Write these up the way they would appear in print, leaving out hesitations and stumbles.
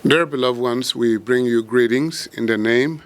Dear beloved ones, we bring you greetings in the name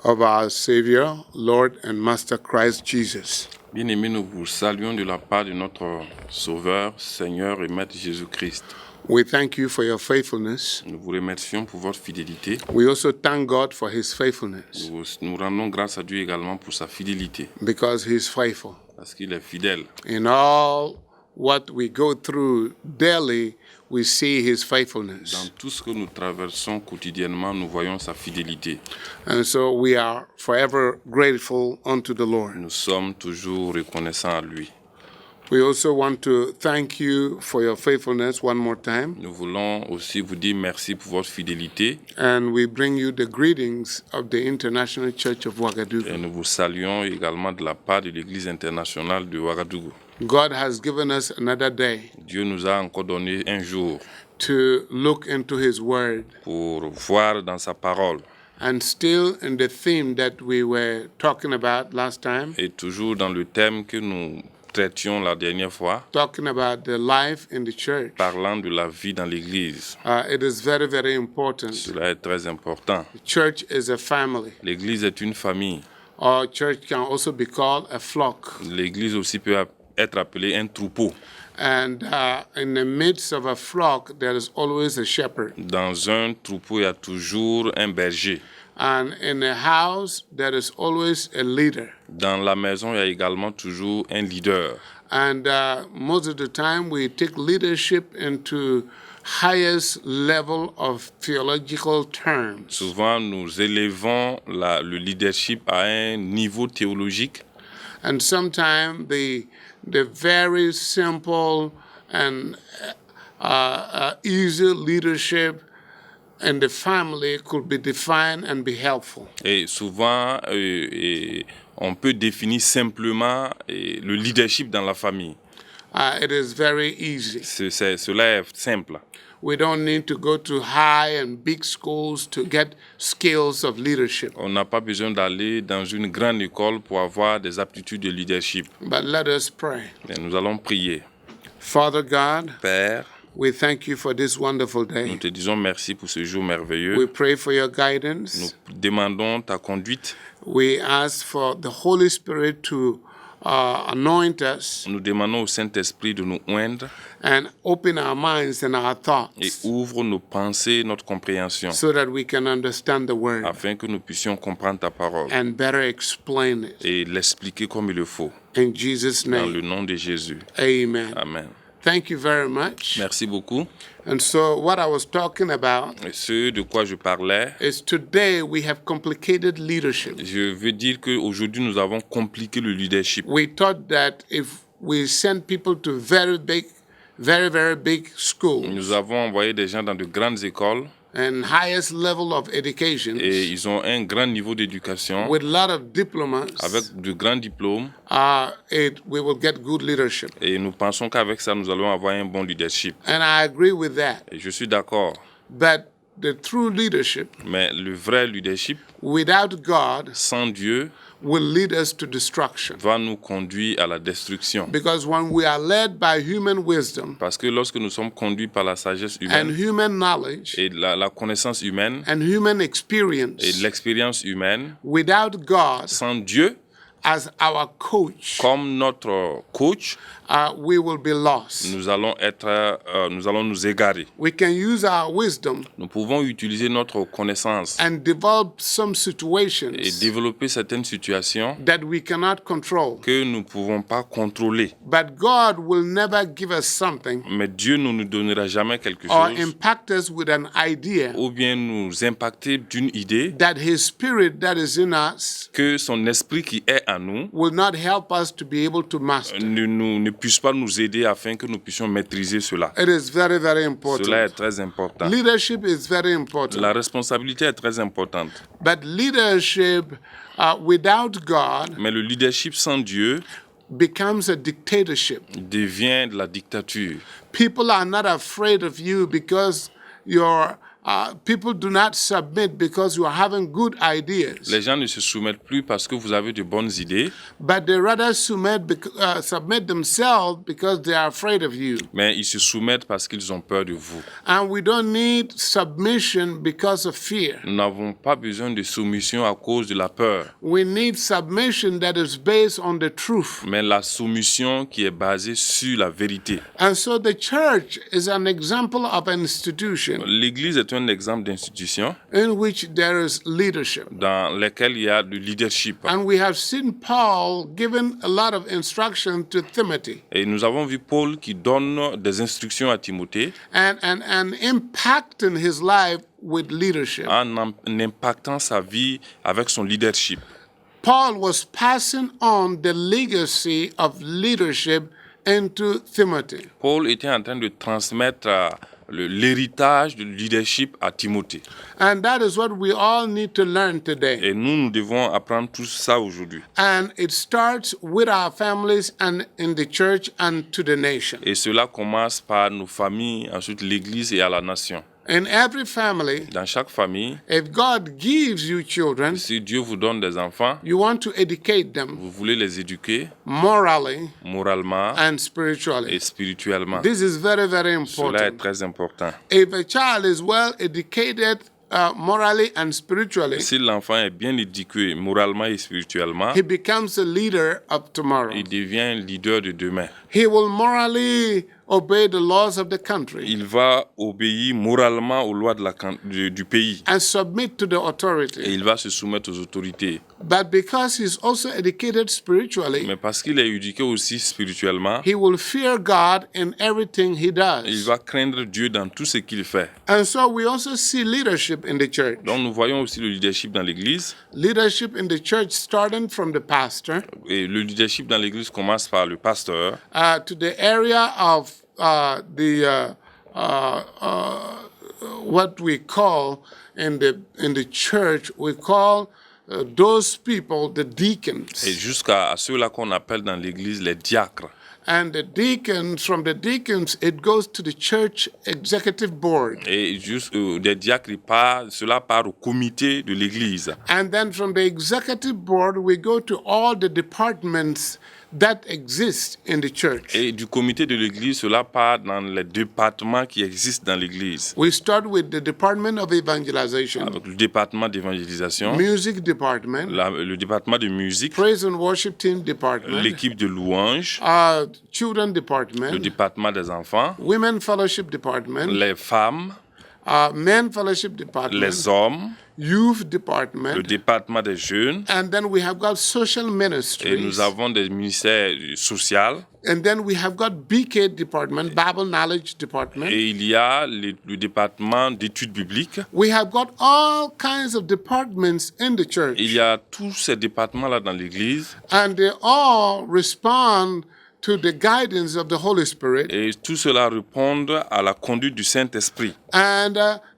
of our Savior, Lord and Master Christ Jesus. Bien-aimés, nous vous saluons de la part de notre Sauveur, Seigneur et Maître Jésus-Christ. We thank you for your faithfulness. Nous vous remercions pour votre fidélité. We also thank God for his faithfulness Nous rendons grâce à Dieu également pour sa fidélité, because he is faithful. parce qu'il est fidèle. In all what we go through daily, we see his faithfulness. Dans tout ce que nous traversons quotidiennement, nous voyons sa fidélité. And so we are forever grateful unto the Lord. Nous sommes toujours reconnaissants à lui. We also want to thank you for your faithfulness one more time. Nous voulons aussi vous dire merci pour votre fidélité And we bring you the greetings of the International Church of et Ouagadougou. nous vous saluons également de la part de l'Église internationale de Ouagadougou. God has given us another day Dieu nous a encore donné un jour to look into his word. pour voir dans sa parole. And still in the theme that we were talking about last time, Et toujours dans le thème que nous traitions la dernière fois, talking about the life in the church, parlant de la vie dans l'Église. it is very, very important. Cela est très important. The church is a family. L'Église est une famille. Or church can also be called a flock. L'Église aussi peut être appelée un troupeau. And in the midst of a flock, there is always a shepherd. Dans un troupeau, il y a toujours un berger. And in a house, there is always a leader. Dans la maison, il y a également toujours un leader. And most of the time, we take leadership into highest level of theological terms. Souvent, nous élevons le leadership à un niveau théologique. And sometimes the very simple and easy leadership in the family could be defined and be helpful. Et souvent, on peut définir simplement le leadership dans la famille. It is very easy. Cela est simple. We don't need to go to high and big schools to get skills of leadership. On n'a pas besoin d'aller dans une grande école pour avoir des aptitudes de leadership. But let us pray. Mais nous allons prier. Father God, Père, we thank you for this wonderful nous day. te disons merci pour ce jour We merveilleux. pray for your Nous guidance. demandons ta conduite. We ask for the Holy Spirit to anoint us Nous demandons au Saint-Esprit de nous oindre and open our minds and our et thoughts ouvre nos pensées, notre compréhension, so that we can understand the word afin que nous puissions comprendre ta parole and better explain it. et l'expliquer comme il le faut. In Jesus' Dans name, le nom de Jésus. amen. Amen. Thank you very much. Merci beaucoup. And so what I was talking about Et ce de quoi je parlais, is today we have complicated leadership. je veux dire qu'aujourd'hui, nous avons compliqué le leadership. We thought that if we send people to very big schools Nous avons envoyé des gens dans de grandes écoles and highest level of education et ils ont un grand niveau d'éducation with a lot of diplomas, avec de grands diplômes we will get good leadership. et nous pensons qu'avec ça, nous allons avoir un bon leadership. And I agree with that. Et je suis d'accord, But the true leadership mais le vrai leadership, without God sans Dieu, will lead us to destruction. va nous conduire à la destruction. Because when we are led by human wisdom Parce que lorsque nous sommes conduits par la sagesse and humaine human knowledge et la connaissance humaine and human et experience, l'expérience humaine, without God sans Dieu as our coach, comme notre coach, we will be lost. nous allons nous égarer. We can use our wisdom Nous pouvons utiliser notre connaissance and develop some et situations développer certaines situations that we cannot control. que nous ne pouvons pas contrôler. But God will never give us something Mais Dieu ne nous donnera jamais quelque or chose impact us with an idea ou bien nous impacter d'une idée that His Spirit that is in us que son esprit qui est en nous will not help us to be able to master. ne puisse pas nous aider afin que nous puissions maîtriser cela. It is very, very Cela est important. très important. Leadership is very important. La responsabilité est très importante. But leadership without God Mais le leadership sans Dieu becomes a dictatorship. devient de la dictature. People are not afraid of you because you're people do not submit because you are having good ideas, Les gens ne se soumettent plus parce que vous avez de bonnes idées, but they rather submit themselves because they are afraid of you. mais ils se soumettent parce qu'ils ont peur de vous. And we don't need submission because of fear. Nous n'avons pas besoin de soumission à cause de la peur, We need submission that is based on the truth. mais la soumission qui est basée sur la vérité. And so the church is an example of an institution L'Église est un exemple d'institution in which there is leadership. dans laquelle il y a du leadership. And we have seen Paul giving a lot of instruction to Timothy Et nous avons vu Paul qui donne des instructions à Timothée and impacting his life with leadership. en impactant sa vie avec son leadership. Paul was passing on the legacy of leadership into Timothy. Paul était en train de transmettre l'héritage du leadership à Timothée. And that is what we all need to learn today. Et nous devons apprendre tout ça aujourd'hui. And it starts with our families and in the church and to the nation. Et cela commence par nos familles, ensuite l'Église et à la nation. In every family, Dans chaque famille, if God gives you children, si Dieu vous donne des enfants, you want to educate them vous voulez les éduquer morally moralement and et spiritually. spirituellement. This is very, very Cela est important. très important. If a child is well educated morally and spiritually, Si l'enfant est bien éduqué moralement et spirituellement, he becomes a leader of tomorrow. il devient un leader de demain. He will morally obey the laws of the country Il va obéir moralement aux lois du pays and submit to the et authority. il va se soumettre aux autorités. But because he's also educated spiritually, Mais parce qu'il est éduqué aussi spirituellement, he will fear God in everything he il does. va craindre Dieu dans tout ce qu'il fait. And so we also see leadership in the church. Donc nous voyons aussi le leadership dans l'Église. Leadership in the church starting from the pastor Et le leadership dans l'Église commence par le pasteur to the area of what we call in the church, we call those people the deacons. et jusqu'à ceux-là qu'on appelle dans l'Église les diacres. And the deacons, from the deacons, it goes to the church executive board. Et juste des diacres, cela part au comité de l'Église. And then from the executive board, we go to all the departments that exist in the church. Et du comité de l'Église, cela part dans les départements qui existent dans l'Église. We start with the Department of Evangelization, Avec le département d'évangélisation, Music Department, le département de musique, Praise and Worship Team Department, l'équipe de louange, Children le Department, département des enfants, Women Fellowship Department, les femmes, Men Fellowship Department, les hommes, Youth le Department, département des jeunes, and then we have got social et ministries. nous avons des ministères sociaux, And then we have got BK Department, Bible Knowledge Department. et il y a le département d'études bibliques. We have got all kinds of departments in the church. Il y a tous ces départements-là dans l'Église, And they all respond to the guidance of the Holy Spirit et tout cela répond à la conduite du Saint-Esprit and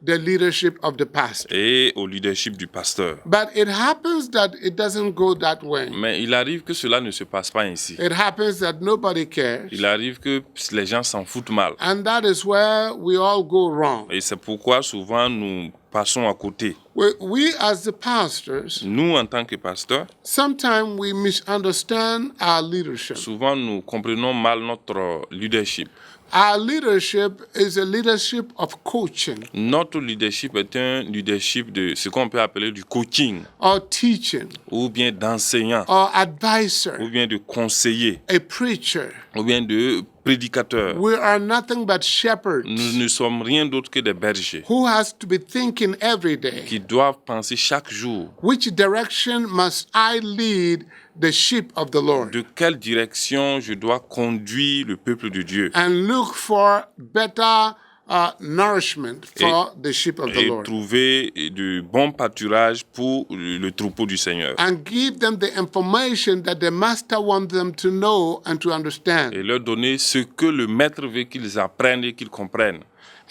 the leadership of the pastor. et au leadership du pasteur. But it happens that it doesn't go that way. Mais il arrive que cela ne se passe pas ainsi. It happens that nobody cares. Il arrive que les gens s'en foutent mal. And that is where we all go wrong. Et c'est pourquoi souvent nous passons à côté. We as the pastors, Nous, en tant que pasteurs, sometimes we misunderstand our leadership. souvent nous comprenons mal notre leadership. Our leadership is a leadership of coaching Notre leadership est un leadership de ce qu'on peut appeler du coaching, or teaching ou bien d'enseignant, or advisor, ou bien de conseiller, a preacher. ou bien de prédicateur. We are nothing but shepherds Nous ne sommes rien d'autre que des bergers who has to be thinking every day, qui doivent penser chaque jour which direction must I lead the sheep of the Lord, de quelle direction je dois conduire le peuple de Dieu and look for better nourishment for the sheep of the et Lord, trouver de bons pâturages pour le troupeau du Seigneur and give them the information that the master wants them to know and to understand. et leur donner ce que le maître veut qu'ils apprennent et qu'ils comprennent.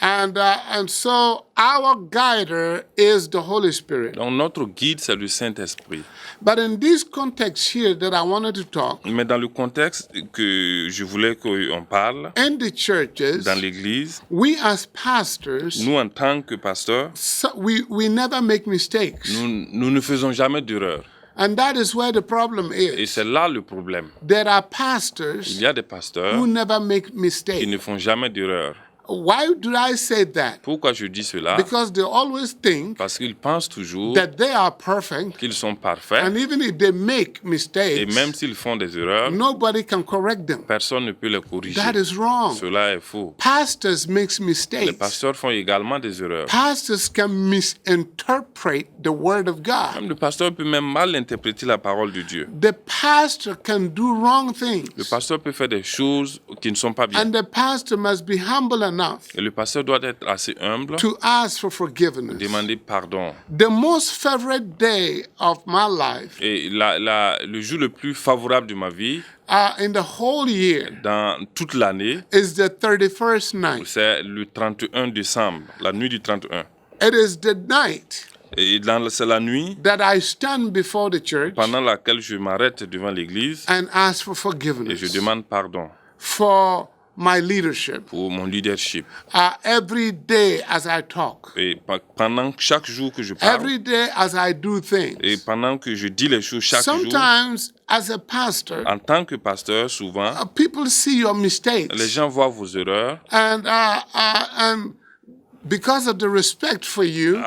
And so our guider is the Holy Spirit. Donc notre guide, c'est le Saint-Esprit. But in this context here that I wanted to talk, Mais dans le contexte que je voulais qu'on parle, in the churches, dans l'Église, we as pastors, nous en tant que pasteurs, we never make mistakes. nous ne faisons jamais d'erreur. And that is where the problem Et is. c'est là le problème. There are Il pastors y a des pasteurs who never make qui mistakes. ne font jamais d'erreur. Why do I say that? Pourquoi je dis cela? Because they always think Parce qu'ils pensent toujours that they are perfect, qu'ils sont parfaits. and even if they make Et mistakes, même s'ils font des erreurs, nobody can correct them. personne ne peut les corriger. That is wrong. Cela est faux. Pastors make Les mistakes. pasteurs font également des erreurs. Pastors can misinterpret the word of God. Même le pasteur peut même mal interpréter la parole de Dieu. The pastor can do wrong Le things. pasteur peut faire des choses qui ne sont pas bien. And the pastor must be humble enough Et le pasteur doit être assez humble, to ask for forgiveness. demander pardon. The most favorite day of my life Et le jour le plus favorable de ma vie, in the whole year dans toute l'année, is the 31st night. c'est le 31 décembre, la nuit du 31. It is the night Et c'est la nuit that I stand before the church pendant laquelle je m'arrête devant l'église and ask for et je forgiveness demande pardon for my leadership. pour mon leadership. Every day as I talk, Et pendant chaque jour que je parle, every day as I do et things. pendant que je dis les choses chaque jour, Sometimes, as a pastor, en tant que pasteur, souvent, people see your les mistakes, gens voient vos erreurs and because of the respect for you,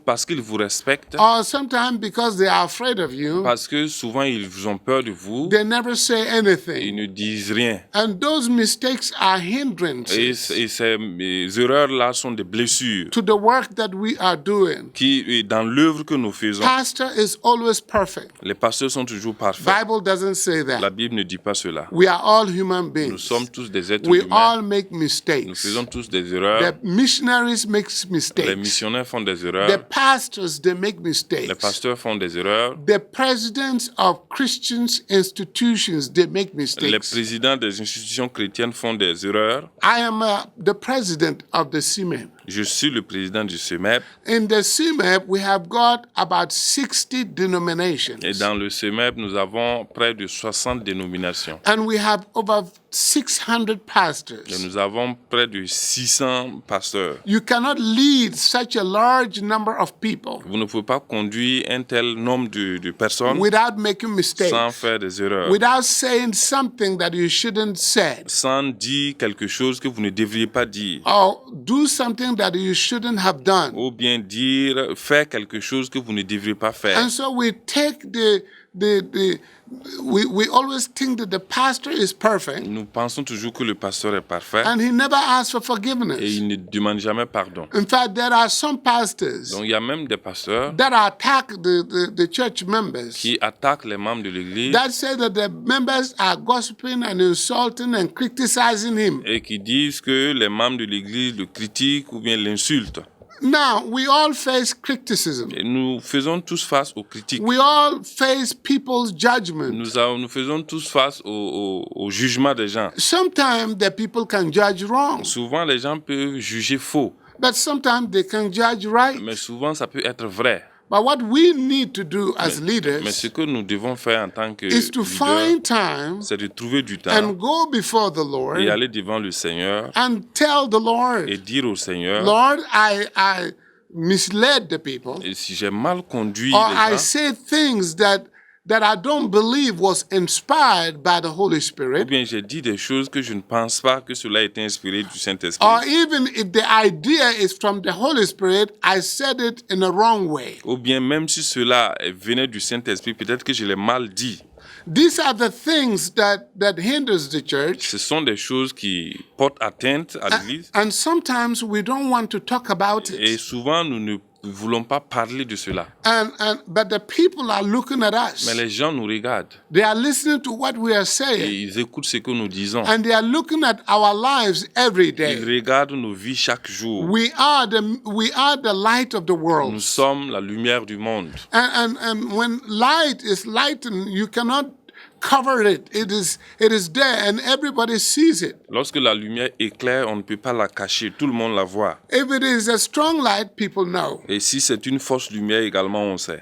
parce qu'ils vous respectent, or sometimes because they are afraid of you, parce que souvent ils ont peur de vous, they never say ils anything. ne disent rien. And those mistakes are Et hindrances ces erreurs-là sont des blessures to the work that we are doing. qui, dans l'œuvre que nous faisons, Pastor is always perfect. les pasteurs sont toujours parfaits. Bible doesn't say La that. Bible ne dit pas cela. We are all human Nous beings. sommes tous des êtres We humains. all make Nous mistakes. faisons tous des erreurs. The missionaries make Les mistakes. missionnaires font des The erreurs. pastors, they make Les mistakes. pasteurs font des erreurs. The presidents of Christian institutions, they make Les mistakes. présidents des institutions chrétiennes font des erreurs. I am the president of the CMEP. Je suis le président du CEMEP. In the CMEP, we have got about 60 denominations. Et dans le CEMEP, nous avons près de 60 dénominations. And we have over 600 Et pastors. nous avons près de 600 pasteurs. You cannot lead such a large number of people Vous ne pouvez pas conduire un tel nombre de personnes without making sans mistakes, faire des erreurs, without saying something that you shouldn't say, sans dire quelque chose que vous ne devriez pas dire, or do something that you shouldn't have done. ou bien faire quelque chose que vous ne devriez pas faire. And so we take we always think that the pastor is perfect Nous pensons toujours que le pasteur est parfait and he never asks for et forgiveness. il ne demande jamais pardon. In fact, there are some pastors Donc il y a même des pasteurs that attack the church members, qui attaquent les membres de l'église that say that the members are gossiping and insulting and criticizing him. et qui disent que les membres de l'église le critiquent ou bien l'insultent. Now, we all face criticism. Et nous faisons tous face aux critiques. We all face people's judgment. Nous faisons tous face au jugement des gens. Sometimes the people can judge wrong, Souvent, les gens peuvent juger faux, but sometimes they can judge right. mais souvent, ça peut être vrai. But what we need to do as Mais leaders ce que nous devons faire en tant que is to leaders, find time c'est de trouver du temps and go before the Lord et aller devant le Seigneur and tell the et Lord, dire au Seigneur, Lord, I misled the people, et si j'ai mal conduit or I les gens, say things that I don't believe was inspired by the Holy ou Spirit, bien j'ai dit des choses que je ne pense pas que cela a été inspiré du Saint-Esprit, or even if the idea is from the Holy Spirit, I said it in a wrong way. ou bien même si cela venait du Saint-Esprit, peut-être que je l'ai mal dit. These are the things that hinders the church. Ce sont des choses qui portent atteinte à l'Église And sometimes we don't want to talk about et it. souvent nous ne voulons pas parler de cela. But the people are looking at us. Mais les gens nous regardent They are listening to what we are et saying. ils écoutent ce que nous disons. And they are looking at our lives every Ils day. regardent nos vies chaque jour. We are the light of the world. Nous sommes la lumière du monde. And when light is lightened, you cannot covered it. It is there and everybody sees it. Lorsque la lumière éclaire, on ne peut pas la cacher, tout le monde la voit. If it is a strong light, people know. Et si c'est une fausse lumière également, on sait.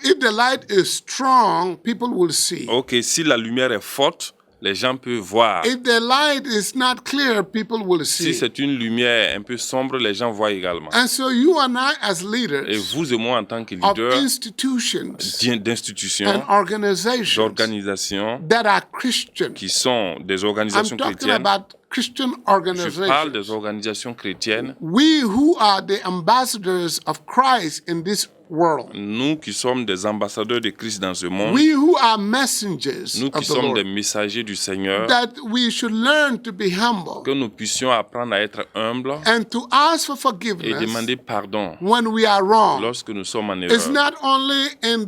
If the light is strong, people will see. Ok, si la lumière est forte, les gens peuvent voir. If the light is not clear, people will Si see. c'est une lumière un peu sombre, les gens voient également. And so you and I as Et leaders vous et moi, en tant que of leaders institutions d'institutions, and organizations d'organisations that are Christian. qui sont des I'm organisations talking chrétiennes, about Christian je parle organizations. des organisations chrétiennes, We who are the ambassadors of Christ in this world. nous qui sommes des ambassadeurs de Christ dans ce monde, We who are messengers nous qui of the sommes des Lord. messagers du Seigneur, That we should learn to be humble que nous puissions apprendre à être humbles and to ask for et forgiveness demander pardon when we are wrong. lorsque nous sommes en It's erreur. not only in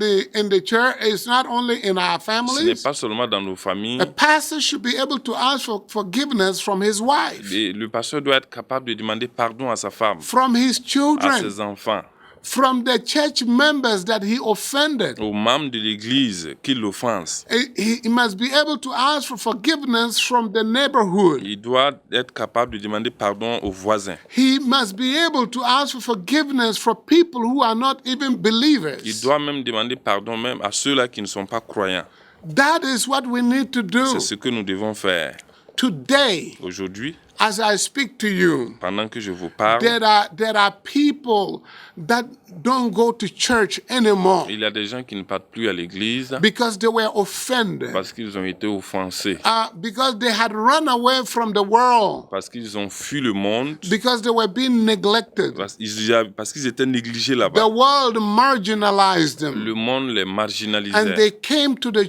the church, it's not only in our Ce n'est families. pas seulement dans nos familles. A pastor should be able to ask for forgiveness from his wife, Et le pasteur doit être capable de demander pardon à sa femme, from his à children, ses enfants, from the church members that he offended. aux membres de l'Église qui l'offensent. He must be able to ask for forgiveness from the neighborhood. Il doit être capable de demander pardon aux voisins. He must be able to ask for forgiveness for people who are not even Il believers. doit même demander pardon même à ceux-là qui ne sont pas croyants. That is what we need to do C'est ce que nous devons faire. today. Aujourd'hui, As I speak to you, pendant que je vous parle, there are people that don't go to church anymore il y a des gens qui ne partent plus à l'église because they were offended, parce qu'ils ont été offensés, because they had run away from the world, parce qu'ils ont fui le monde, because they were being neglected. parce qu'ils étaient négligés The là-bas. world marginalized them, Le monde les and marginalisait. they came to the Et ils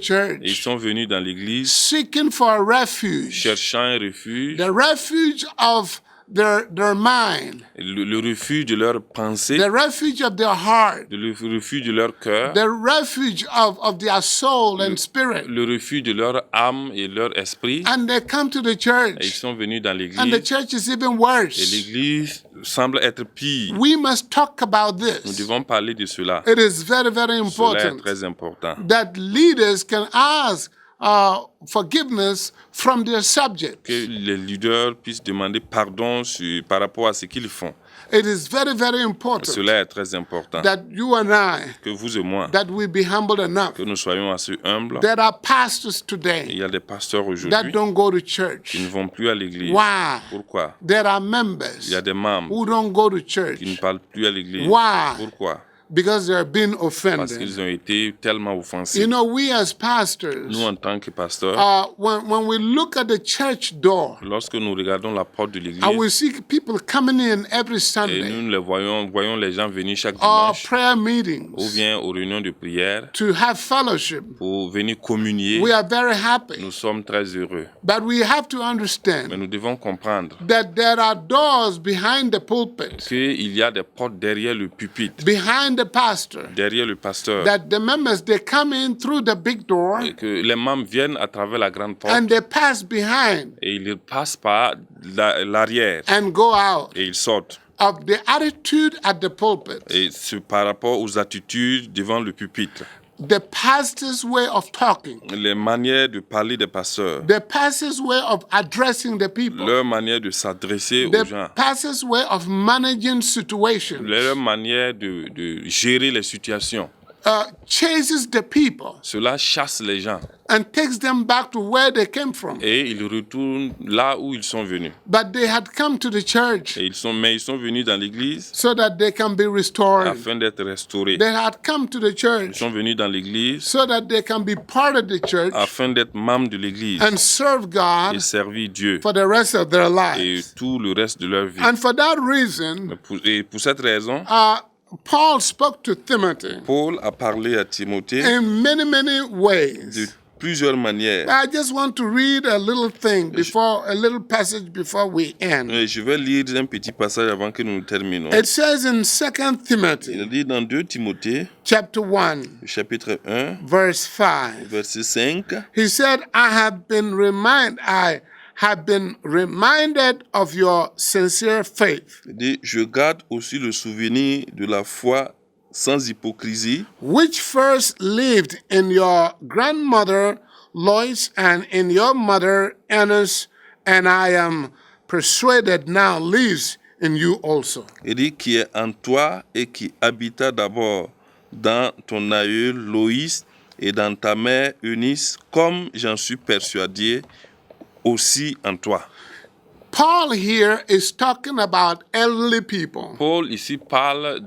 church sont venus dans l'église seeking for a refuge, cherchant un refuge, the refuge of their mind, le refuge de leur pensée, the refuge of their heart, le refuge de leur cœur, the refuge of their soul and spirit. le refuge de leur âme et leur esprit. And they come to the Et ils church, sont venus dans and the l'église. church is even Et worse. l'église semble être pire. We must talk about Nous this. devons parler de cela. It is very, very Cela est important très important. that leaders can ask forgiveness from their subjects. Que les leaders puissent demander pardon par rapport à ce qu'ils font. It is very, very important Cela est très important. that you and I, Que vous et moi, that we be humble enough. que nous soyons assez humbles. There are pastors Il today y a des pasteurs that aujourd'hui don't go to qui church. ne vont plus à l'église. Why? Pourquoi? There are Il members y a des membres who don't go to qui ne church parlent plus à l'église. Why? Pourquoi? because they are being Parce offended. qu'ils ont été tellement offensés. You know, we as pastors, Nous, en tant que pasteurs, when we look at the church door, lorsque nous regardons la porte de l'église and we see people coming in every et Sunday, nous les voyons les gens venir chaque or dimanche prayer ou meetings bien aux réunions de prière to have fellowship, pour venir communier, we are very happy. nous sommes très heureux. But we have to Mais understand nous devons comprendre that there are doors behind the pulpit, qu'il y a des portes derrière le pupitre, behind the pastor, derrière le pasteur, that the members, they come in through the big door et que les membres viennent à travers la grande porte and they pass behind et ils passent par l'arrière and go out. et ils sortent. Of the attitude at the pulpit, Et c'est par rapport aux attitudes devant le pupitre, the pastor's way of talking, les manières de parler des pasteurs, the pastor's way of addressing the people, leur manière de s'adresser aux the gens, pastor's way of managing situations, leur manière de gérer les situations. chases the people Cela chasse les gens and takes them back to where they came from. et ils retournent là où ils sont venus. But they had come to the church Et ils sont venus dans l'église so that they can be restored. afin d'être restaurés. They had come to the Ils church sont venus dans l'église so that they can be part of the church afin d'être membres de l'église and serve God et servir Dieu for the rest of their et lives. tout le reste de leur vie. And for that reason, Et pour cette raison, Paul spoke to Timothy Paul a parlé à Timothée in many, many de ways. plusieurs manières. I just want to read a little passage before we end. Et je vais lire un petit passage avant que nous terminons. It says in 2 Il Timothy dit dans 2 Timothée, chapter 1, chapitre 1, verse 5. verset 5, He said, I have been reminded of your sincere faith, il dit, je garde aussi le souvenir de la foi sans hypocrisie which first lived in your grandmother Lois, and in your mother Eunice, and I am persuaded now lives in you also. Il dit qui est en toi et qui habita d'abord dans ton aïeul Loïs et dans ta mère Eunice, comme j'en suis persuadé aussi en toi. Paul here is talking about elderly people, Paul ici parle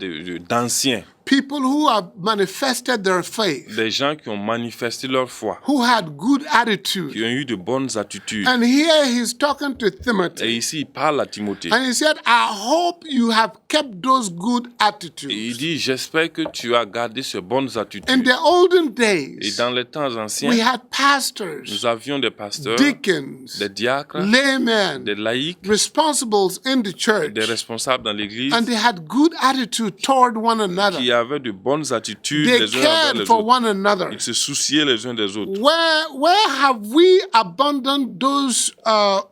d'anciens, people who have manifested their faith, des gens qui ont manifesté leur foi, who had good attitude. qui ont eu de bonnes attitudes. And here he's talking to Et Timothy. ici, il parle à Timothée. And he said, I hope you have kept those good Et il attitudes. dit, j'espère que tu as gardé ces bonnes In attitudes. the olden Et days, dans les temps anciens, we had pastors, nous avions des pasteurs, deacons, des diacres, laymen, des laïcs, responsibles in the church, des responsables dans l'église, and they had good attitude toward one another. qui avaient de bonnes attitudes They les uns envers cared les for autres. one another. Ils se souciaient les uns des autres. Where have we abandoned those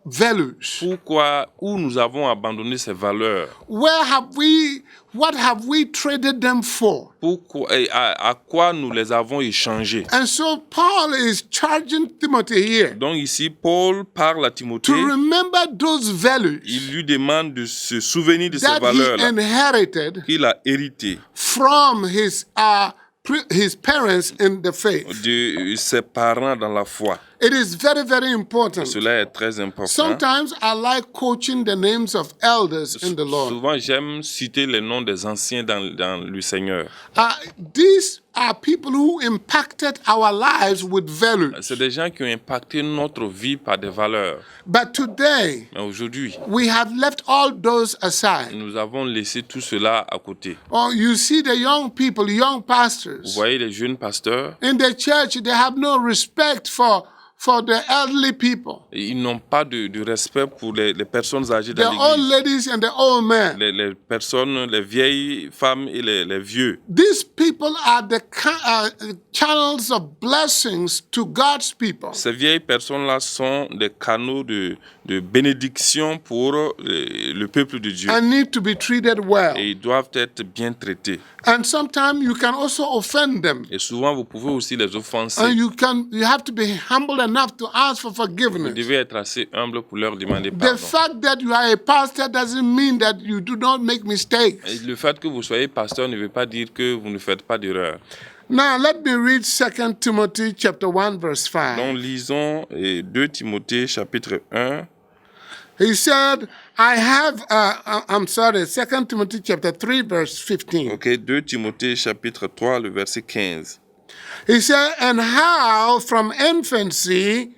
values? Pourquoi, où nous avons abandonné ces valeurs? What have we traded them for? Pourquoi, et à quoi nous les avons échangés? And so Paul is charging Timothy here Donc ici, Paul parle à Timothée. to remember those values Il lui demande de se souvenir de ces that he valeurs-là inherited qu'il a héritées from his parents in the faith. de ses parents dans la foi. It is very, very important. Cela est très important. Sometimes I like coaching the names of elders in the Lord. Souvent, j'aime citer les noms des anciens dans le Seigneur. These are people who impacted our lives with values. C'est des gens qui ont impacté notre vie par des valeurs. But today, Mais aujourd'hui, we have left all those aside. nous avons laissé tout cela à côté. Or you see the young people, young Vous pastors, voyez les jeunes pasteurs, in the church, they have no respect for the elderly people, ils n'ont pas de respect pour les personnes âgées the dans old l'église. ladies and the old men. Les personnes, les vieilles femmes et les vieux. These people are the channels of blessings to God's people. Ces vieilles personnes-là sont des canaux de bénédiction pour le peuple de Dieu. And need to be treated well. Et ils doivent être bien traités. And sometimes you can also offend them. Et souvent, vous pouvez aussi les offenser. And you have to be humble enough to ask for Vous forgiveness. devez être assez humble pour leur demander The pardon. fact that you are a pastor doesn't mean that you do not make mistakes. Et le fait que vous soyez pasteur ne veut pas dire que vous ne faites pas d'erreur. Now let me read 2 Timothy chapter 1 verse 5. Donc, lisons 2 Timothée chapitre 1. He said, I have, 2 Timothy chapter 3 verse 15. Ok, 2 Timothée chapitre 3, le verset 15. He said, and how from infancy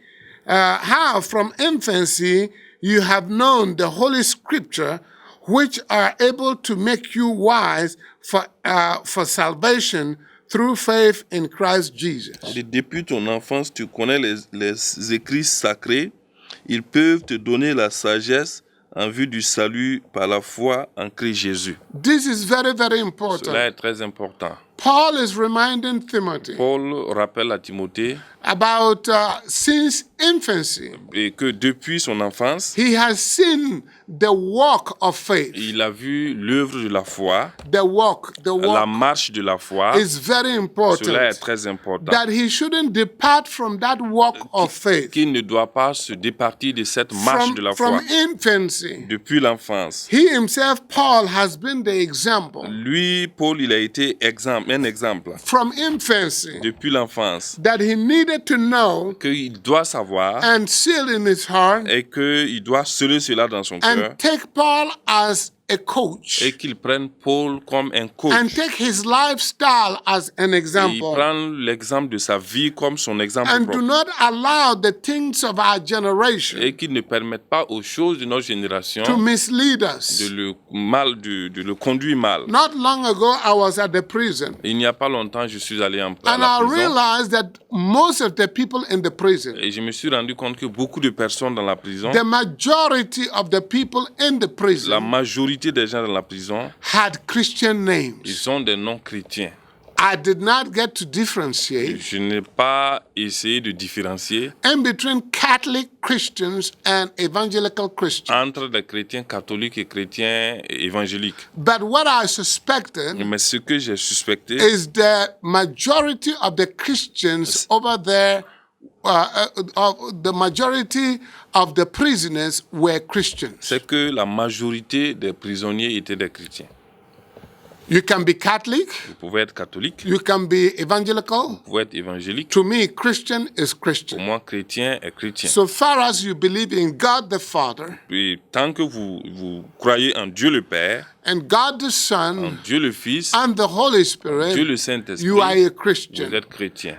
you have known the Holy Scripture, which are able to make you wise for salvation through faith in Christ Jesus. Et depuis ton enfance, tu connais les écrits sacrés. Ils peuvent te donner la sagesse en vue du salut par la foi en Christ Jésus. This is very, very Cela important. est très important. Paul is reminding Timothy Paul rappelle à Timothée about since infancy, et que depuis son enfance, he has seen the walk of faith. il a vu l'œuvre de la foi, The walk la marche de la foi. is very Cela est important. très important. That he shouldn't depart from that walk of faith. Qu'il ne doit pas se départir de cette marche de la From foi infancy. depuis l'enfance. He himself, Paul, has been the example. Lui, Paul, il a été un exemple From infancy. depuis l'enfance. That he needed to know Qu'il doit savoir and seal in his heart et qu'il doit sceller cela dans son cœur and take Paul as a coach. et qu'il prenne Paul comme un coach. And take his lifestyle as an Et il example. prend l'exemple de sa vie comme son exemple And do propre. not allow the things of our generation Et qu'il ne permette pas aux choses de notre génération to mislead us. de le conduire mal. Not long ago, I was at the prison. Il n'y a pas longtemps, je suis allé à And la I prison realized that most of the people in the prison, et je me suis rendu compte que beaucoup de personnes dans la prison, the majority of the people in the la prison majorité des gens dans la prison, had Christian names. ils ont des noms chrétiens. I did not get to differentiate Je n'ai pas essayé de différencier in between Catholic Christians and evangelical Christians. entre des chrétiens catholiques et chrétiens évangéliques. But what I suspected Mais ce que j'ai suspecté, is the majority of the Christians over there the majority of the prisoners were Christians. c'est que la majorité des prisonniers étaient des chrétiens. You can be Catholic, Vous pouvez être catholique, you can be evangelical. vous pouvez être évangélique. To me, Christian is Pour Christian. moi, chrétien est chrétien. So far as you believe in God the Father Et tant que vous croyez en Dieu le Père, and God the en Son Dieu le Fils, and the Holy Dieu Spirit, le Saint-Esprit, you are a vous Christian. êtes chrétien.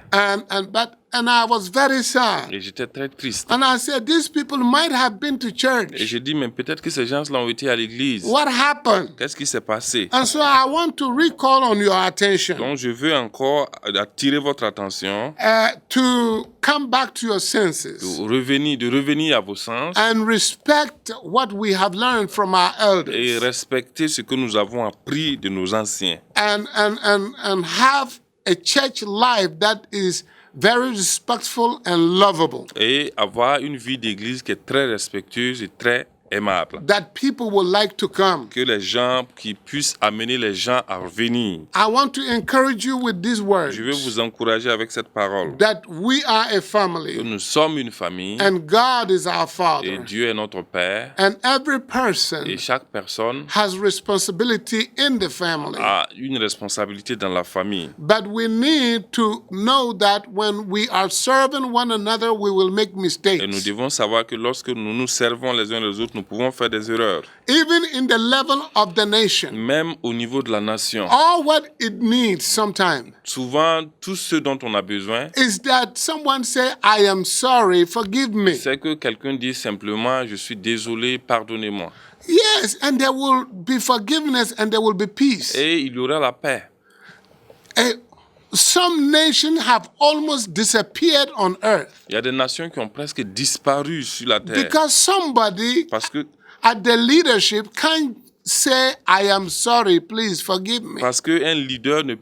And I was very sad. Et j'étais très triste. And I said, these people might have been to Et church. j'ai dit, mais peut-être que ces gens-là ont été à l'église. What happened? Qu'est-ce qui s'est passé? And so I want to recall on your attention Donc, je veux encore attirer votre attention to come back to your senses de revenir à vos sens and respect what we have learned from our elders et respecter ce que nous avons appris de nos anciens. and have a church life that is very respectful and lovable, Et avoir une vie d'église qui est très respectueuse et très aimable. that people would like to come. Que les gens, qui puissent amener les gens à revenir. I want to encourage you with these words Je veux vous encourager avec cette parole. that we are a Que family nous sommes une famille and God is our et Father, Dieu est notre Père. and every person Et chaque personne has responsibility in the family. a une responsabilité dans la famille. But we need to know that when we are serving one another, we will make Et nous mistakes. devons savoir que lorsque nous nous servons les uns les autres, nous pouvons faire des erreurs. Even in the level of the nation, Même au niveau de la nation. all what it needs sometimes Souvent, tout ce dont on a besoin, is that someone say, I am sorry, forgive me. c'est que quelqu'un dise simplement, je suis désolé, pardonnez-moi. Yes, and there will be forgiveness and there will be peace. Et il y aura la paix. Some nations have almost disappeared on earth Il y a des nations qui ont presque disparu sur la terre. because somebody Parce que at the leadership can't say, I am sorry, please forgive me. qu'un leader ne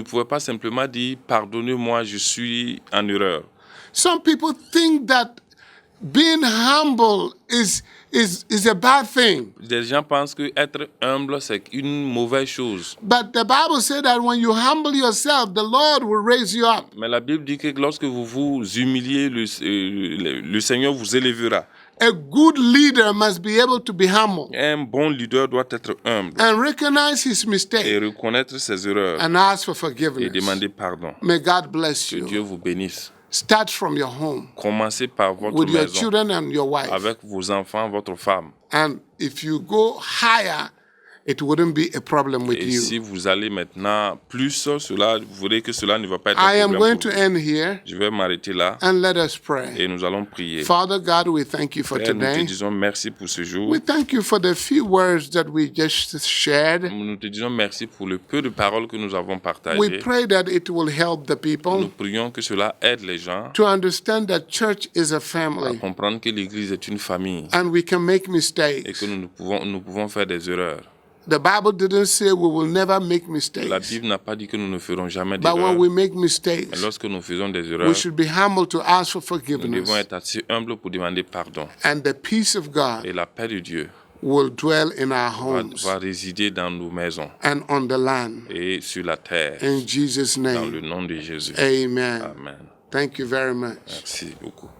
pouvait pas simplement dire pardonnez-moi, je suis en erreur. Some people think that being humble is a bad thing. Des gens pensent que être humble c'est une mauvaise chose. But the Bible says that when you humble yourself, the Lord will raise you up. Mais la Bible dit que lorsque vous vous humiliez, le Seigneur vous élèvera. A good leader must be able to be humble Un bon leader doit être humble and recognize his et mistake reconnaître ses erreurs and ask for et forgiveness. demander pardon. May God bless Que Dieu you. vous bénisse. Start from your home Commencez par votre with your maison, children and your wife. avec vos enfants, votre femme. And if you go higher, it wouldn't be a problem with Et si you. vous allez maintenant plus, vous verrez que cela ne va pas être I un am problème going pour to vous. end here Je vais m'arrêter là and let us pray. et nous allons prier. Father God, we thank you for Père, nous te today. disons merci pour ce jour. We thank you for the few words that we just shared. Nous te disons merci pour le peu de paroles que nous avons We partagées. pray that it will help the Nous people prions que cela aide les gens to understand that church is a à family comprendre que l'Église est une famille and we can make et mistakes. que nous pouvons faire des erreurs. The Bible didn't say we will never make La mistakes, Bible n'a pas dit que nous ne ferons jamais but when d'erreurs. we make Mais mistakes, lorsque nous faisons des we erreurs, should be humble to ask for nous devons forgiveness, être assez humbles pour demander pardon. and the peace of Et God la paix de Dieu will dwell in our homes va résider dans nos maisons and on the land. et sur la terre. In Jesus' Dans le name, nom de Jésus. amen. Amen. Thank you very much. Merci beaucoup.